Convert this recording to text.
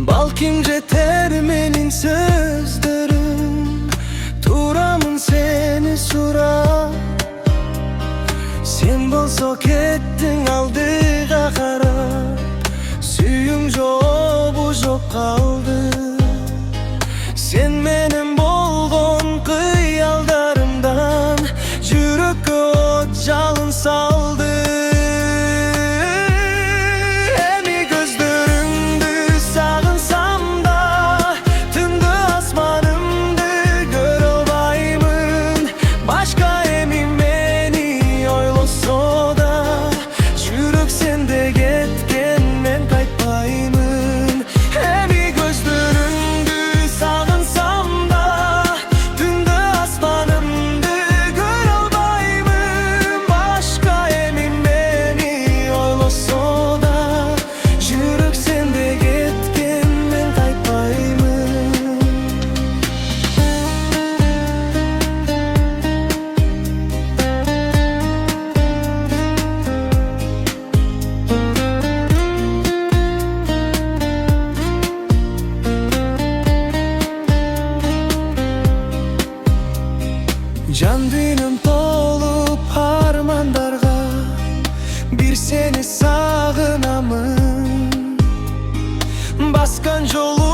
Balkim jeter menin sözlerim, turamın seni surap. Sen bolso kettin aldığa qarap, suyum jobu jok kaldı. Sen menin bolgon kıyaldarımdan жүрөккө от жалын салды. Эми көздөрүңдү сагынсам да, түндү асманымды көрө албаймын. Башка эми мени ойлосо да, жүрөк сенде кеткен, мен кайтпаймын. Эми көздөрүңдү сагынсам да, түндү асманымды көрө албаймын. Башка эми мени ойлосо да, жүрөк сенде кеткен, мен кайтпаймын. Жан дүйнөм толуп армандарга, бир сени сагынамын. Баскан жолу